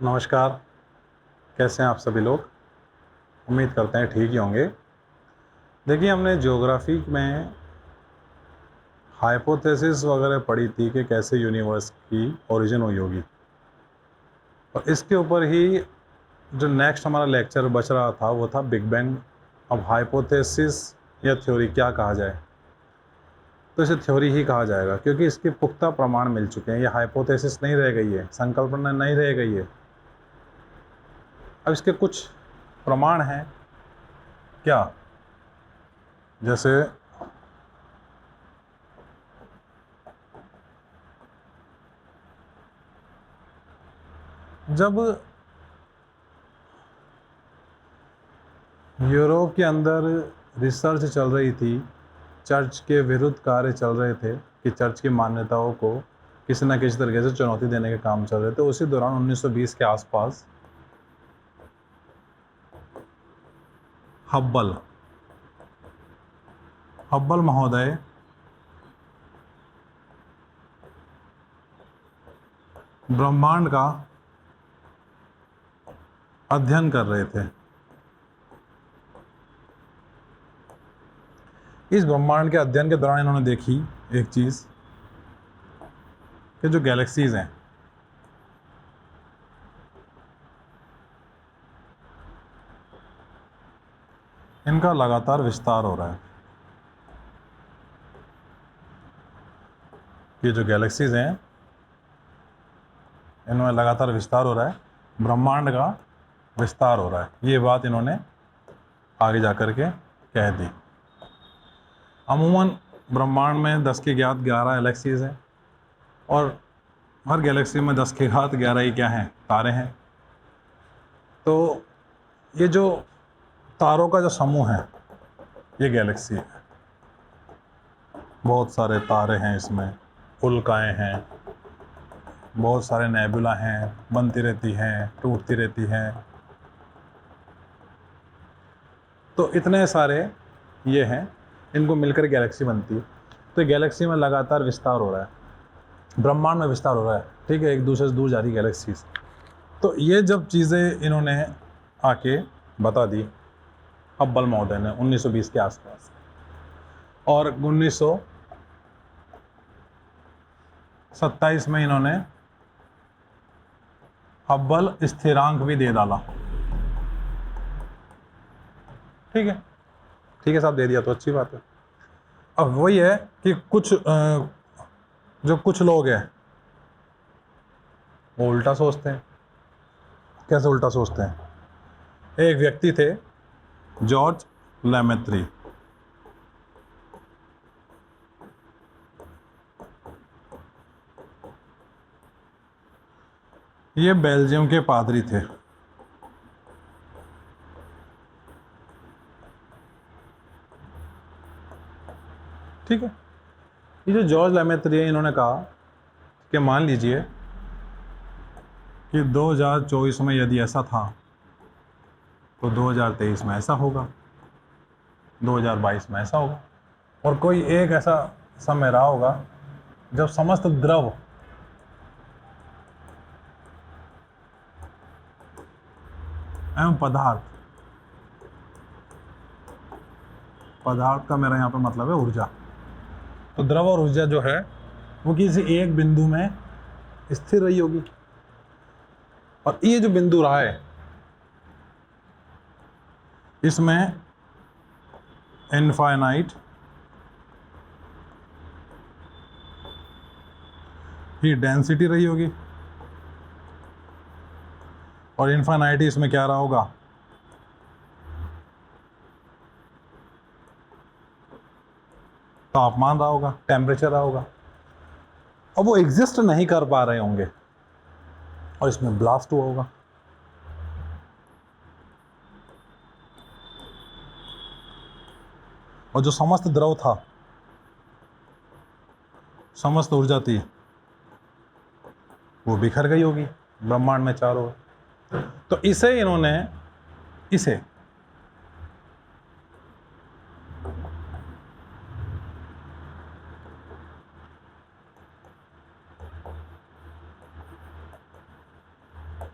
नमस्कार, कैसे हैं आप सभी लोग? उम्मीद करते हैं ठीक ही होंगे। देखिए, हमने ज्योग्राफी में हाइपोथेसिस वगैरह पढ़ी थी कि कैसे यूनिवर्स की ओरिजिन हुई होगी, और इसके ऊपर ही जो नेक्स्ट हमारा लेक्चर बच रहा था वो था बिग बैंग। अब हाइपोथेसिस या थ्योरी क्या कहा जाए, तो इसे थ्योरी ही कहा जाएगा क्योंकि इसके पुख्ता प्रमाण मिल चुके हैं। ये हाइपोथेसिस नहीं रह गई है, संकल्पना नहीं रह गई है। अब इसके कुछ प्रमाण हैं क्या, जैसे जब यूरोप के अंदर रिसर्च चल रही थी, चर्च के विरुद्ध कार्य चल रहे थे कि चर्च की मान्यताओं को किसी न किसी तरीके से चुनौती देने के काम चल रहे थे, उसी दौरान 1920 के आसपास हब्बल हब्बल महोदय ब्रह्मांड का अध्ययन कर रहे थे। इस ब्रह्मांड के अध्ययन के दौरान इन्होंने देखी एक चीज़ कि जो गैलेक्सीज हैं, इनका लगातार विस्तार हो रहा है। ये जो गैलेक्सीज हैं, इनमें लगातार विस्तार हो रहा है, ब्रह्मांड का विस्तार हो रहा है। ये बात इन्होंने आगे जा कर के कह दी। अमूमन ब्रह्मांड में 10 की घात 11 गैलेक्सीज हैं, और हर गैलेक्सी में 10 की घात 11 ही क्या हैं, तारे हैं। तो ये जो तारों का जो समूह है, ये गैलेक्सी है। बहुत सारे तारे हैं इसमें, उल्काएं हैं, बहुत सारे नेबुला हैं, बनती रहती हैं, टूटती रहती हैं। तो इतने सारे ये हैं, इनको मिलकर गैलेक्सी बनती है। तो गैलेक्सी में लगातार विस्तार हो रहा है, ब्रह्मांड में विस्तार हो रहा है, ठीक है, एक दूसरे से दूर जा रही गैलेक्सीज। तो ये जब चीज़ें इन्होंने आके बता दी हब्बल महोदय ने 1920 के आसपास, और 1927 में इन्होंने हब्बल स्थिरांक भी दे डाला। ठीक है, ठीक है साहब, दे दिया तो अच्छी बात है। अब वही है कि जो कुछ लोग हैं वो उल्टा सोचते हैं। कैसे उल्टा सोचते हैं? एक व्यक्ति थे, जॉर्ज लेमेत्री। ये बेल्जियम के पादरी थे। ठीक है, ये जो जॉर्ज लेमेत्री है, इन्होंने कहा कि मान लीजिए कि 2024 में यदि ऐसा था तो 2023 में ऐसा होगा, 2022 में ऐसा होगा, और कोई एक ऐसा समय रहा होगा जब समस्त द्रव एवं पदार्थ का मेरा यहाँ पर मतलब है ऊर्जा। तो द्रव और ऊर्जा जो है वो किसी एक बिंदु में स्थिर रही होगी, और ये जो बिंदु रहा है इसमें इनफाइनाइट ही डेंसिटी रही होगी, और इनफाइनाइट ही इसमें क्या रहा होगा, तापमान रहा होगा, टेम्परेचर रहा होगा। अब वो एग्जिस्ट नहीं कर पा रहे होंगे और इसमें ब्लास्ट हुआ होगा। और जो समस्त द्रव था, समस्त ऊर्जा थी, वो बिखर गई होगी ब्रह्मांड में चारों ओर। तो इसे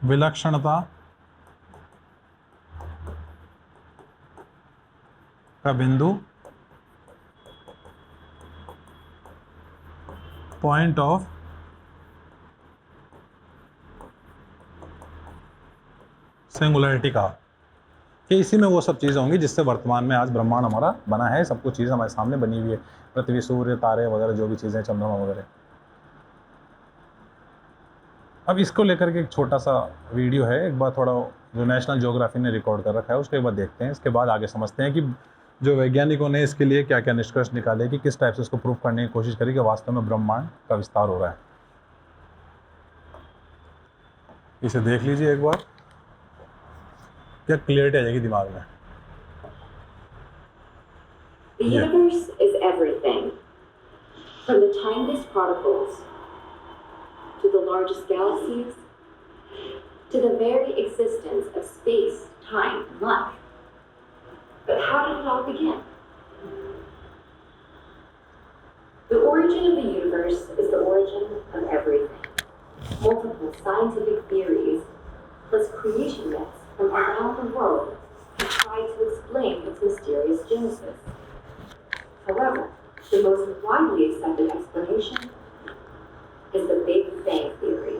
विलक्षणता का बिंदु, पॉइंट ऑफ सिंगुलरिटी का, कि इसी में वो सब चीज़ें होंगी जिससे वर्तमान में आज ब्रह्मांड हमारा बना है, सब कुछ चीज़ हमारे सामने बनी हुई है, पृथ्वी, सूर्य, तारे वगैरह जो भी चीज़ें, चंद्रमा वगैरह। अब इसको लेकर के एक छोटा सा वीडियो है, एक बार थोड़ा जो नेशनल ज्योग्राफी ने रिकॉर्ड कर रखा है उसके बाद देखते हैं, इसके बाद आगे समझते हैं कि जो वैज्ञानिकों ने इसके लिए क्या क्या निष्कर्ष निकाले, कि किस टाइप से इसको प्रूव करने की कोशिश करी कि वास्तव में ब्रह्मांड का विस्तार हो रहा है। इसे देख लीजिए एक बार, क्या क्लियरिटी आ जाएगी दिमाग में। The universe is everything, from the tiniest particles to the largest galaxies, to the very existence of space, time, and life. But how did it all begin? The origin of the universe is the origin of everything. Multiple scientific theories, plus creation myths from around the world have tried to explain its mysterious genesis. However, the most widely accepted explanation is the Big Bang Theory.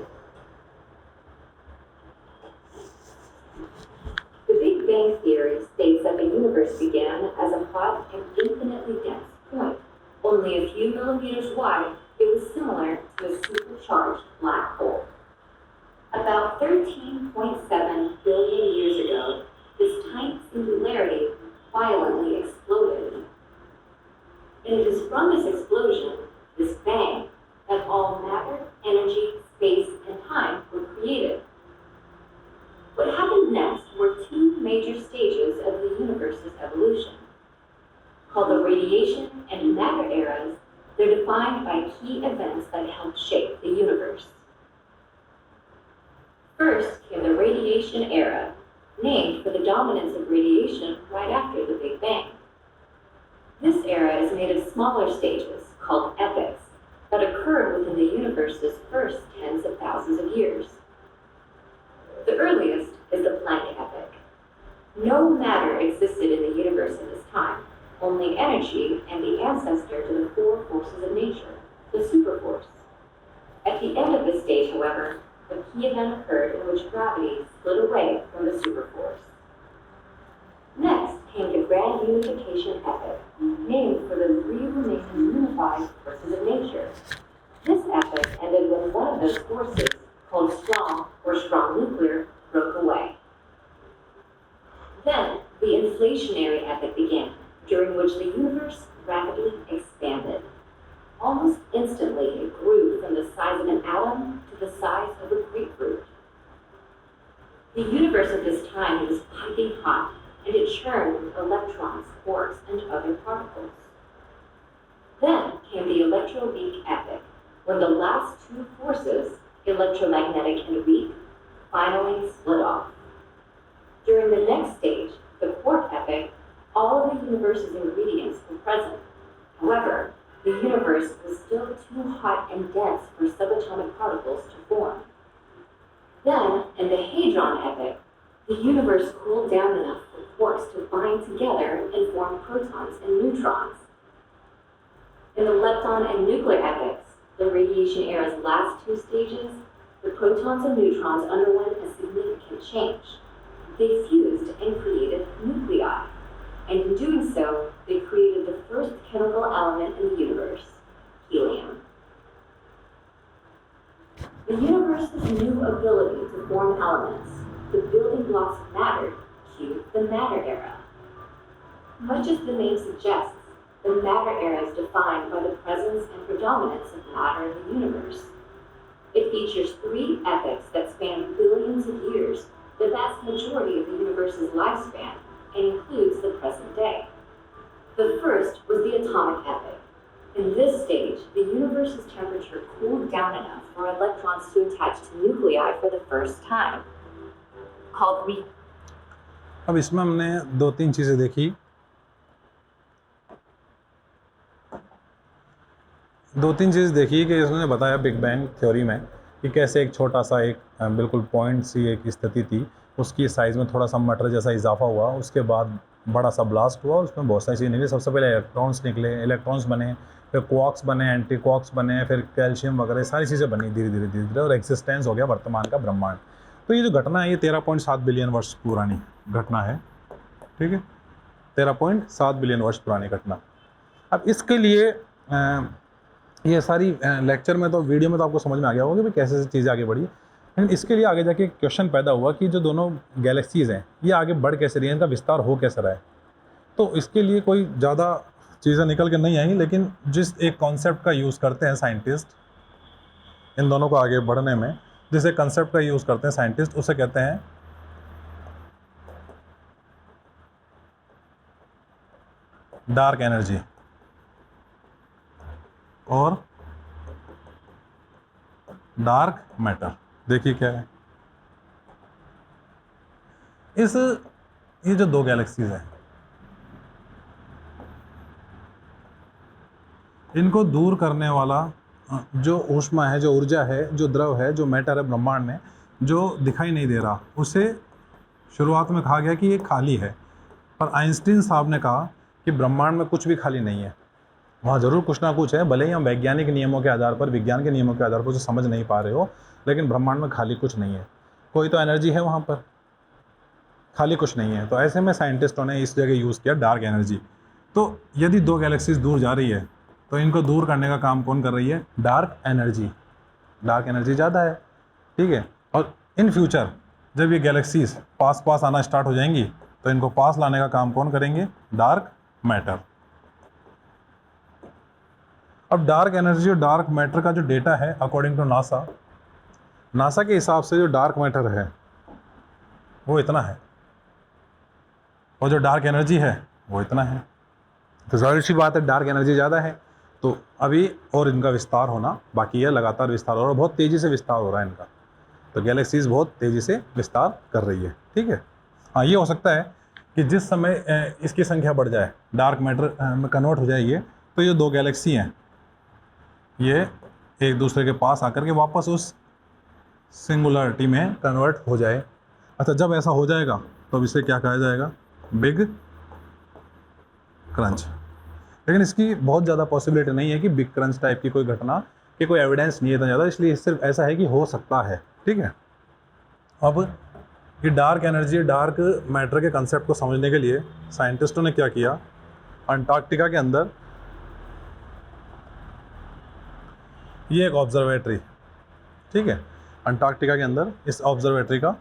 The Big Bang Theory states that the universe began as a hot and infinitely dense point. Only a few millimeters wide, it was similar to a supercharged black hole. About 13.7 billion years ago, this tiny singularity violently exploded. And it is from this explosion, this bang, that all matter, energy, space, and time were created. What happened next were two major stages of the universe's evolution. Called the radiation and matter eras, they're defined by key events that helped shape the universe. First came the radiation era, named for the dominance of radiation right after the Big Bang. This era is made of smaller stages, called epochs, that occurred within the universe's first tens of thousands of years. The earliest is the Planck epoch. No matter existed in the universe at this time, only energy and the ancestor to the four forces of nature, the superforce. At the end of this stage, however, a key event occurred in which gravity split away from the superforce. Next came the Grand Unification epoch, named for the three remaining unified forces of nature. This epoch ended when one of those forces, called strong or strong nuclear, broke away. Then the inflationary epoch began, during which the universe rapidly expanded. Almost instantly, it grew from the size of an atom to the size of a grapefruit. The universe at this time was piping hot, and it churned with electrons, quarks, and other particles. Then came the electroweak epoch, when the last two forces, electromagnetic and weak, finally split off. During the next stage, the quark epoch, all of the universe's ingredients were present. However, the universe was still too hot and dense for subatomic particles to form. Then, in the Hadron epoch, the universe cooled down enough for quarks to bind together and form protons and neutrons. In the lepton and nuclear epochs, the radiation era's last two stages, the protons and neutrons underwent a significant change. They fused and created nuclei, and in doing so, they created the first chemical element in the universe, helium. The universe's new ability to form elements, the building blocks of matter, cued the matter era. Much as the name suggests, the matter era is defined by the presence and predominance of matter in the universe. It features three epochs that span billions of years, the vast majority of the universe's lifespan, and includes the present day. The first was the atomic epoch. In this stage, the universe's temperature cooled down enough for electrons to attach to nuclei for the first time, called अब इसमें हमने दो तीन चीज़ें देखी। कि इसने बताया बिग बैंग थ्योरी में कि कैसे एक छोटा सा एक बिल्कुल पॉइंट सी एक स्थिति थी, उसकी साइज़ में थोड़ा सा मटर जैसा इजाफा हुआ, उसके बाद बड़ा सा ब्लास्ट हुआ, उसमें बहुत सारी चीज़ें निकली। सबसे पहले इलेक्ट्रॉन्स बने, फिर क्वार्क्स बने, एंटी क्वार्क्स बने, फिर कैल्शियम वगैरह सारी चीज़ें बनी धीरे धीरे धीरे धीरे, और एक्सिस्टेंस हो गया वर्तमान का ब्रह्मांड। तो ये जो घटना है ये 13.7 बिलियन वर्ष पुरानी घटना है, ठीक है, 13.7 बिलियन वर्ष पुरानी घटना। अब इसके लिए ये सारी लेक्चर में तो वीडियो में तो आपको समझ में आ गया होगा कि भाई कैसे कैसे चीज़ें आगे बढ़ी, लेकिन इसके लिए आगे जाके क्वेश्चन पैदा हुआ कि जो दोनों गैलेक्सीज़ हैं ये आगे बढ़ कैसे रही हैं, इनका विस्तार हो कैसे रहा है। तो इसके लिए कोई ज़्यादा चीज़ें निकल के नहीं आई, लेकिन जिस एक कॉन्सेप्ट का यूज़ करते हैं साइंटिस्ट इन दोनों को आगे बढ़ने में, जिस एक कॉन्सेप्ट का यूज़ करते हैं साइंटिस्ट, उसे कहते हैं डार्क एनर्जी और डार्क मैटर। देखिए क्या है, ये जो दो गैलेक्सीज हैं इनको दूर करने वाला जो ऊष्मा है, जो ऊर्जा है, जो द्रव है, जो मैटर है ब्रह्मांड में, जो दिखाई नहीं दे रहा, उसे शुरुआत में कहा गया कि ये खाली है। पर आइंस्टीन साहब ने कहा कि ब्रह्मांड में कुछ भी खाली नहीं है, वहाँ ज़रूर कुछ ना कुछ है, भले ही हम वैज्ञानिक नियमों के आधार पर, विज्ञान के नियमों के आधार पर उसे समझ नहीं पा रहे हो, लेकिन ब्रह्मांड में खाली कुछ नहीं है, कोई तो एनर्जी है वहाँ पर, खाली कुछ नहीं है। तो ऐसे में साइंटिस्टों ने इस जगह यूज़ किया डार्क एनर्जी। तो यदि दो गैलेक्सीज दूर जा रही है तो इनको दूर करने का काम कौन कर रही है? Dark energy. डार्क एनर्जी ज़्यादा है, ठीक है। और इन फ्यूचर जब ये गैलेक्सीज पास पास आना स्टार्ट हो जाएंगी तो इनको पास लाने का काम कौन करेंगे? Dark matter. अब डार्क एनर्जी और डार्क मैटर का जो डेटा है अकॉर्डिंग टू नासा के हिसाब से जो डार्क मैटर है वो इतना है और जो डार्क एनर्जी है वो इतना है। तो ज़ाहिर सी बात है डार्क एनर्जी ज़्यादा है, तो अभी और इनका विस्तार होना बाकी है, लगातार विस्तार हो रहा है, बहुत तेज़ी से विस्तार हो रहा है इनका। तो गैलेक्सीज बहुत तेज़ी से विस्तार कर रही है, ठीक है। हाँ, ये हो सकता है कि जिस समय इसकी संख्या बढ़ जाए, डार्क मैटर में कन्वर्ट हो जाए ये, तो ये दो गैलेक्सी हैं ये एक दूसरे के पास आकर के वापस उस सिंगुलरिटी में कन्वर्ट हो जाए। अच्छा, जब ऐसा हो जाएगा तो इसे क्या कहा जाएगा? Big crunch. लेकिन इसकी बहुत ज़्यादा पॉसिबिलिटी नहीं है कि बिग क्रंच टाइप की कोई घटना कि कोई एविडेंस नहीं है इतना ज़्यादा, इसलिए सिर्फ ऐसा है कि हो सकता है, ठीक है। अब ये डार्क एनर्जी, डार्क मैटर के कंसेप्ट को समझने के लिए साइंटिस्टों ने क्या किया, अंटार्कटिका के अंदर ये एक ऑब्जर्वेटरी, ठीक है, अंटार्कटिका के अंदर इस ऑब्जर्वेटरी का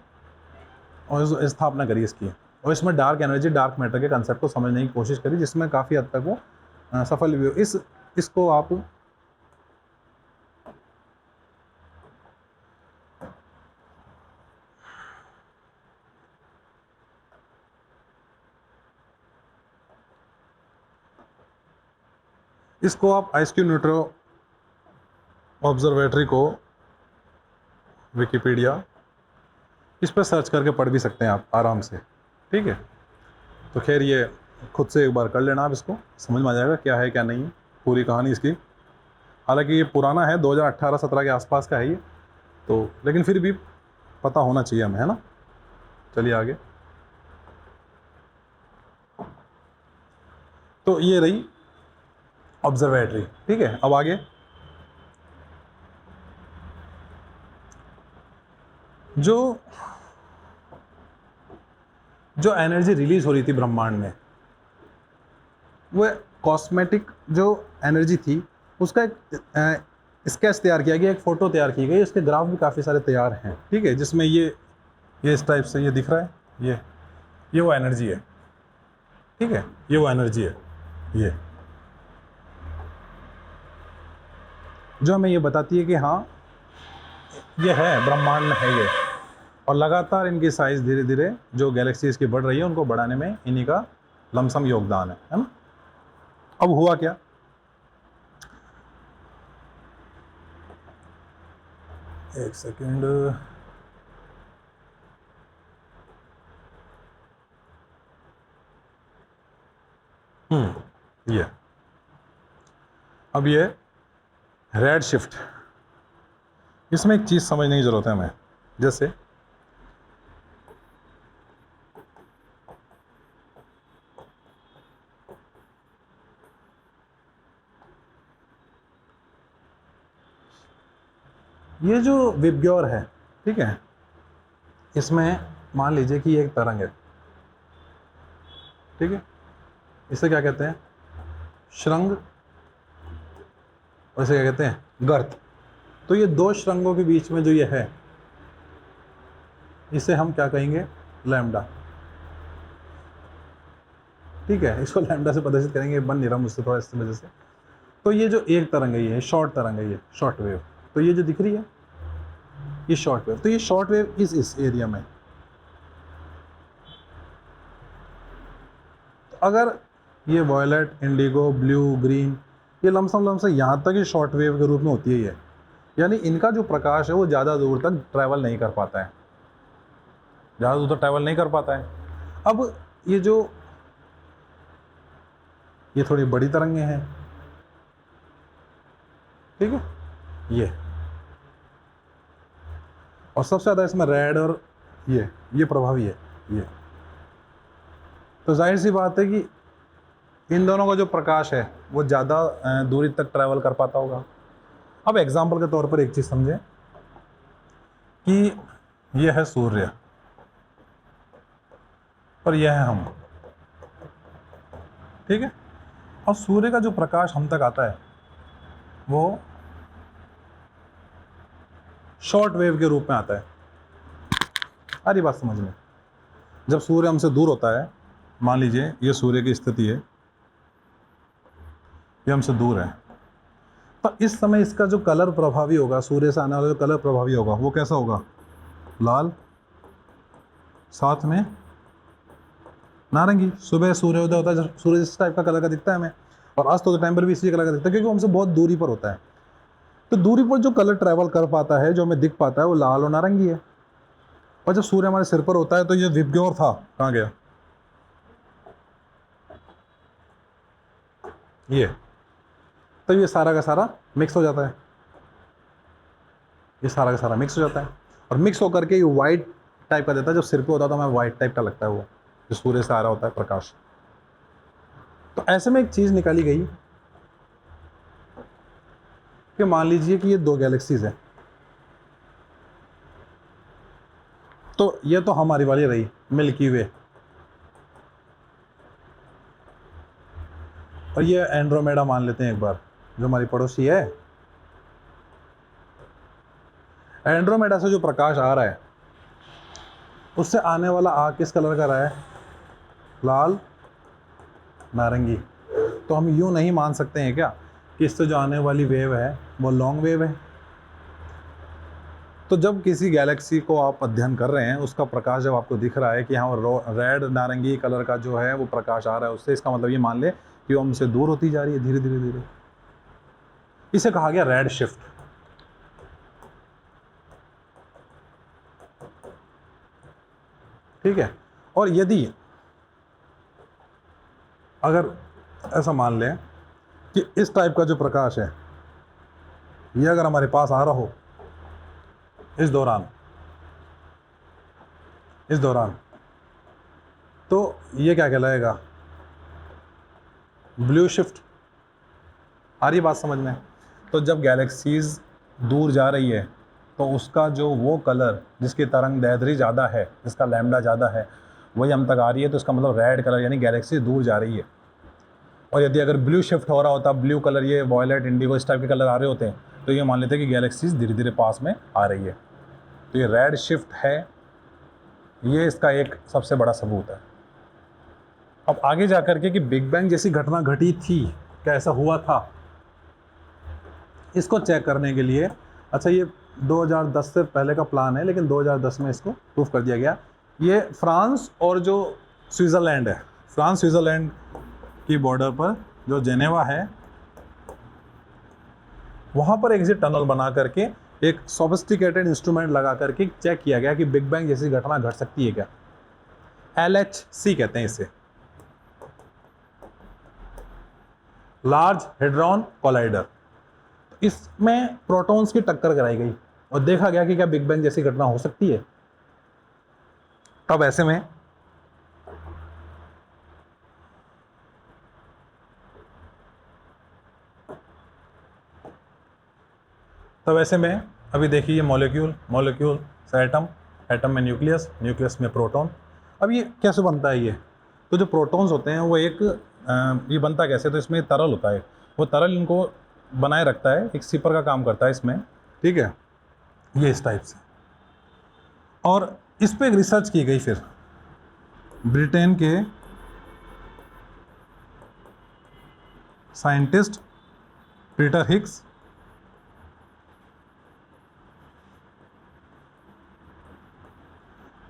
और स्थापना करी इसकी, और इसमें डार्क एनर्जी, डार्क मैटर के कंसेप्ट को समझने की कोशिश करी, जिसमें काफ़ी हद तक वो सफल भी हो। इसको आप आइसक्यू न्यूट्रो ऑब्जर्वेटरी को विकिपीडिया इस पर सर्च करके पढ़ भी सकते हैं आप आराम से, ठीक है। तो खैर ये खुद से एक बार कर लेना, आप इसको समझ में आ जाएगा क्या है क्या नहीं है पूरी कहानी इसकी। हालांकि ये पुराना है, 2018-17 के आसपास का है ये, तो लेकिन फिर भी पता होना चाहिए हमें, है ना। चलिए आगे। तो ये रही ऑब्जर्वेटरी, ठीक है। अब आगे जो एनर्जी रिलीज हो रही थी ब्रह्मांड में, वो कॉस्मेटिक जो एनर्जी थी उसका एक स्केच तैयार किया गया, एक फ़ोटो तैयार की गई, उसके ग्राफ भी काफ़ी सारे तैयार हैं, ठीक है, जिसमें ये इस टाइप से ये दिख रहा है, ये वो एनर्जी है, ठीक है, ये वो एनर्जी है, ये जो हमें ये बताती है कि हाँ ये है, ब्रह्मांड में है ये, और लगातार इनकी साइज़ धीरे धीरे जो गैलेक्सीज की बढ़ रही है उनको बढ़ाने में इन्हीं का लमसम योगदान है ना। अब हुआ क्या, एक सेकेंड, ये अब ये रेड शिफ्ट इसमें एक चीज़ समझने की ज़रूरत है हमें, जैसे ये जो विबग्योर है, ठीक है, इसमें मान लीजिए कि ये एक तरंग है, ठीक है, इसे क्या कहते हैं, श्रृंग, और इसे क्या कहते हैं, गर्त। तो ये दो श्रृंगों के बीच में जो ये है, इसे हम क्या कहेंगे, लैम्डा, ठीक है, इसको लैम्डा से प्रदर्शित करेंगे, बन नहीं रहा मुझसे थोड़ा इस वजह से। तो ये जो एक तरंग है, ये शॉर्ट तरंग है, ये शॉर्ट वेव, तो ये जो दिख रही है ये शॉर्ट वेव, तो ये शॉर्ट वेव इस एरिया में, तो अगर ये वॉयलेट, इंडिगो, ब्लू, ग्रीन, ये लमसम यहाँ तक ही शॉर्ट वेव के रूप में होती है ये, यानी इनका जो प्रकाश है वो ज़्यादा दूर तक ट्रैवल नहीं कर पाता है, ज़्यादा दूर तक ट्रैवल नहीं कर पाता है। अब ये थोड़ी बड़ी तरंगें हैं, ठीक है, ये, और सबसे ज़्यादा इसमें रेड और ये प्रभावी है ये, तो जाहिर सी बात है कि इन दोनों का जो प्रकाश है वो ज़्यादा दूरी तक ट्रैवल कर पाता होगा। अब एग्जाम्पल के तौर पर एक चीज़ समझें कि ये है सूर्य और यह है हम, ठीक है, और सूर्य का जो प्रकाश हम तक आता है वो शॉर्ट वेव के रूप में आता है। सारी बात समझ में, जब सूर्य हमसे दूर होता है, मान लीजिए ये सूर्य की स्थिति है, ये हमसे दूर है, तो इस समय इसका जो कलर प्रभावी होगा, सूर्य से आने वाला जो कलर प्रभावी होगा वो कैसा होगा, लाल, साथ में नारंगी। सुबह सूर्योदय होता है जब सूर्य इस टाइप का कलर का दिखता है हमें, और अस्त होते टाइम पर भी इसी कलर का दिखता है, क्योंकि वो हमसे बहुत दूरी पर होता है। तो दूरी पर जो कलर ट्रैवल कर पाता है, जो हमें दिख पाता है, वो लाल और नारंगी है। और जब सूर्य हमारे सिर पर होता है तो ये विबग्योर था, कहाँ गया, ये, तो ये सारा का सारा मिक्स हो जाता है, ये सारा का सारा मिक्स हो जाता है, और मिक्स होकर के ये वाइट टाइप का देता है। जब सिर पे होता है तो हमें वाइट टाइप का लगता है वो, जो सूर्य से आ रहा होता है प्रकाश। तो ऐसे में एक चीज़ निकाली गई कि मान लीजिए कि ये दो गैलेक्सीज हैं, तो ये तो हमारी वाली रही मिल्की वे, और ये एंड्रोमेडा मान लेते हैं एक बार, जो हमारी पड़ोसी है। एंड्रोमेडा से जो प्रकाश आ रहा है, उससे आने वाला आग किस कलर का रहा है, लाल, नारंगी। तो हम यूँ नहीं मान सकते हैं क्या कि इससे जो आने वाली वेव है वो लॉन्ग वेव है। तो जब किसी गैलेक्सी को आप अध्ययन कर रहे हैं, उसका प्रकाश जब आपको दिख रहा है कि हाँ रेड नारंगी कलर का जो है वो प्रकाश आ रहा है उससे, इसका मतलब ये मान ले कि वो हमसे दूर होती जा रही है धीरे धीरे धीरे। इसे कहा गया रेड शिफ्ट। ठीक है, और यदि अगर ऐसा मान लें कि इस टाइप का जो प्रकाश है ये अगर हमारे पास आ रहा हो इस दौरान तो ये क्या कहलाएगा, ब्लू शिफ्ट। आ रही बात समझ में। तो जब गैलेक्सीज दूर जा रही है तो उसका जो वो कलर जिसकी तरंग दैर्ध्य ज़्यादा है, जिसका लैम्डा ज़्यादा है, वही हम तक आ रही है, तो इसका मतलब रेड कलर यानी गैलेक्सी दूर जा रही है। और यदि अगर ब्लू शिफ्ट हो रहा होता, ब्लू कलर, ये वॉयलेट, इंडिगो इस टाइप के कलर आ रहे होते हैं, तो ये मान लेते हैं कि गैलेक्सीज धीरे धीरे पास में आ रही है। तो ये रेड शिफ्ट है, ये इसका एक सबसे बड़ा सबूत है। अब आगे जा कर के कि बिग बैंग जैसी घटना घटी थी, क्या ऐसा हुआ था, इसको चेक करने के लिए, अच्छा ये 2010 से पहले का प्लान है, लेकिन 2010 में इसको प्रूफ कर दिया गया। ये फ्रांस और जो स्विट्ज़रलैंड है, फ्रांस स्विट्ज़रलैंड की बॉर्डर पर जो जेनेवा है, वहाँ पर एग्जिट टनल बना करके एक सोफिस्टिकेटेड इंस्ट्रूमेंट लगा करके चेक किया गया कि बिग बैंग जैसी घटना घट सकती है क्या। LHC कहते हैं इसे, लार्ज हेड्रॉन कोलाइडर। इसमें प्रोटॉन्स की टक्कर कराई गई। और देखा गया कि क्या बिग बैंग जैसी घटना हो सकती है। तब ऐसे में अभी देखिए ये मॉलिक्यूल से एटम में न्यूक्लियस में प्रोटॉन। अब ये कैसे बनता है ये? तो जो प्रोटॉन्स होते हैं वो ये बनता कैसे? तो इसमें तरल होता है, वो तरल इनको बनाए रखता है, एक सिपर का काम करता है इसमें, ठीक है, ये इस टाइप से। और इस पे एक रिसर्च की गई फिर ब्रिटेन के साइंटिस्ट पीटर हिग्स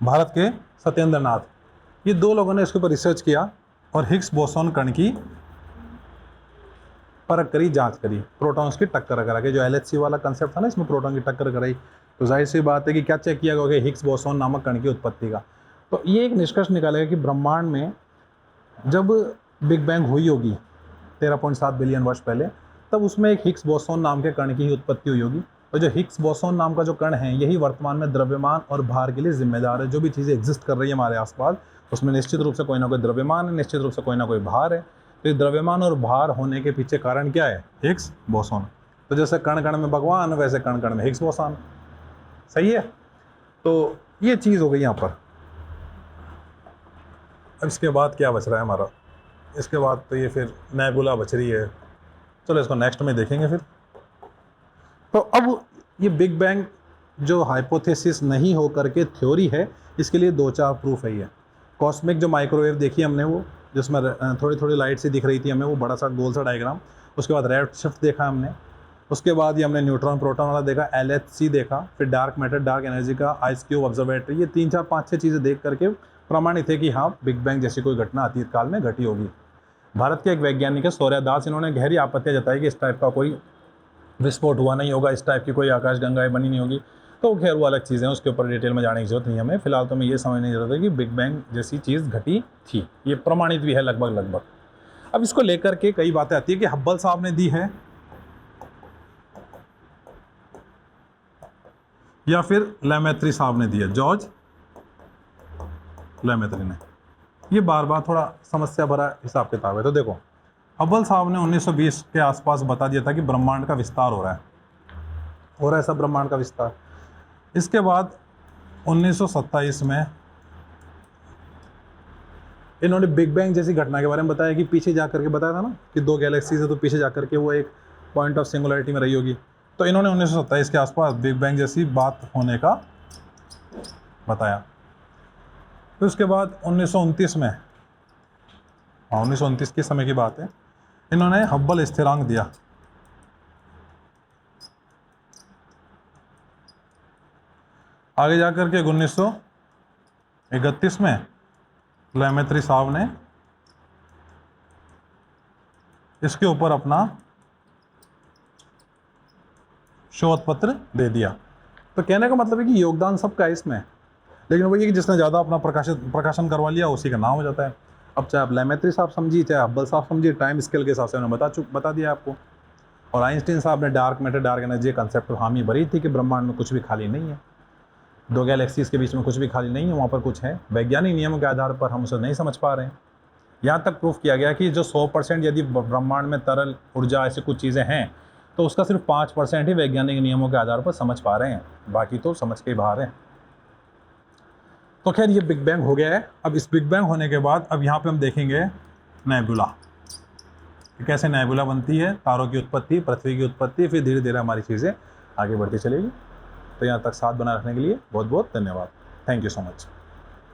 भारत के सत्येंद्र नाथ, ये दो लोगों ने इसके ऊपर रिसर्च किया और हिग्स बोसॉन कण की परख करी, जांच करी, प्रोटॉन्स की टक्कर करा के। जो LHC वाला कंसेप्ट था ना, इसमें प्रोटॉन की टक्कर कराई, तो जाहिर सी बात है कि क्या चेक किया गया, हिग्स बोसॉन नामक कण की उत्पत्ति का। तो ये एक निष्कर्ष निकालेगा कि ब्रह्मांड में जब बिग बैंग हुई होगी 13.7 बिलियन वर्ष पहले, तब उसमें एक हिग्स बोसॉन नाम के कण की ही उत्पत्ति हुई होगी। और जो हिग्स बोसॉन नाम का जो कण है, यही वर्तमान में द्रव्यमान और भार के लिए जिम्मेदार है। जो भी चीज़ें एग्जिस्ट कर रही है हमारे आसपास, उसमें निश्चित रूप से कोई ना कोई द्रव्यमान है, निश्चित रूप से कोई ना कोई भार है। तो ये द्रव्यमान और भार होने के पीछे कारण क्या है? Higgs boson. तो जैसे कण कण में भगवान, वैसे कण कण में हिग्स बोसॉन। सही है? तो ये चीज़ हो गई यहाँ पर। अब इसके बाद क्या बच रहा है हमारा? इसके बाद तो ये फिर नेबुला बच रही है। चलो इसको नेक्स्ट में देखेंगे फिर। तो अब ये बिग बैंग जो हाइपोथेसिस नहीं हो करके थ्योरी है, इसके लिए 2-4 प्रूफ है। ये कॉस्मिक जो माइक्रोवेव देखी हमने, वो जिसमें थोड़ी थोड़ी लाइट सी दिख रही थी हमें, वो बड़ा सा गोल सा डायग्राम। उसके बाद रेड शिफ्ट देखा हमने, उसके बाद ये हमने न्यूट्रॉन प्रोटॉन वाला देखा, LHC देखा, फिर डार्क मैटर, डार्क एनर्जी का आइस क्यूब ऑब्जर्वेटरी। ये 3-4-5-6 चीज़ें देख करके प्रमाणित है कि हाँ, बिग बैंग जैसी कोई घटना अतीत काल में घटी होगी। भारत के एक वैज्ञानिक है सूर्यदास, इन्होंने गहरी आपत्तियाँ जताई कि इस टाइप का कोई विस्फोट हुआ नहीं होगा, इस टाइप की कोई आकाशगंगाएं बनी नहीं होगी। तो खैर वो अलग चीज़ें हैं, उसके ऊपर डिटेल में जाने की जरूरत नहीं हमें। फिलहाल तो हमें ये समझने की जरूरत है कि बिग बैंग जैसी चीज़ घटी थी, ये प्रमाणित भी है लगभग। अब इसको लेकर के कई बातें आती है कि हब्बल साहब ने दी है या फिर लेमेत्री साहब ने दी है, जॉर्ज लेमेत्री ने। ये बार बार थोड़ा समस्या भरा हिसाब किताब है। तो देखो, हब्बल साहब ने 1920 के आसपास बता दिया था कि ब्रह्मांड का विस्तार हो रहा है सब ब्रह्मांड का विस्तार। इसके बाद 1927 में इन्होंने बिग बैंग जैसी घटना के बारे में बताया कि पीछे जा करके बताया था ना कि 2 गैलेक्सीज है, तो पीछे जा करके वो एक पॉइंट ऑफ सिंगुलरिटी में रही होगी। तो इन्होंने 1927 के आसपास बिग बैंग जैसी बात होने का बताया। फिर उसके बाद 1929 में, 1929 के समय की बात है, इन्होंने हब्बल स्थिरांक दिया। आगे जाकर के 1931 में लेमेत्री साहब ने इसके ऊपर अपना शोध पत्र दे दिया। तो कहने का मतलब है कि योगदान सबका है इसमें, लेकिन वही है कि जिसने ज़्यादा अपना प्रकाशन करवा लिया उसी का नाम हो जाता है। अब चाहे आप लेमेत्री साहब समझिए, चाहे हब्बल साहब समझिए, टाइम स्केल के हिसाब से उन्होंने बता दिया आपको। और आइंस्टीन साहब ने dark matter, dark energy concept हामी भरी थी कि ब्रह्मांड में कुछ भी खाली नहीं है, 2 गैलेक्सीज के बीच में कुछ भी खाली नहीं है, वहाँ पर कुछ है। वैज्ञानिक नियमों के आधार पर हम उसे नहीं समझ पा रहे हैं। यहाँ तक प्रूफ किया गया कि जो 100% यदि ब्रह्मांड में तरल ऊर्जा ऐसी कुछ चीज़ें हैं, तो उसका सिर्फ 5% ही वैज्ञानिक नियमों के आधार पर समझ पा रहे हैं, बाकी तो समझ के बाहर हैं। तो खैर ये बिग बैंग हो गया है। अब इस बिग बैंग होने के बाद अब यहाँ पे हम देखेंगे नेबुला, कैसे नेबुला बनती है, तारों की उत्पत्ति, पृथ्वी की उत्पत्ति, फिर धीरे धीरे हमारी चीज़ें आगे बढ़ती चलेगी। तो यहाँ तक साथ बना रखने के लिए बहुत बहुत धन्यवाद। Thank you so much.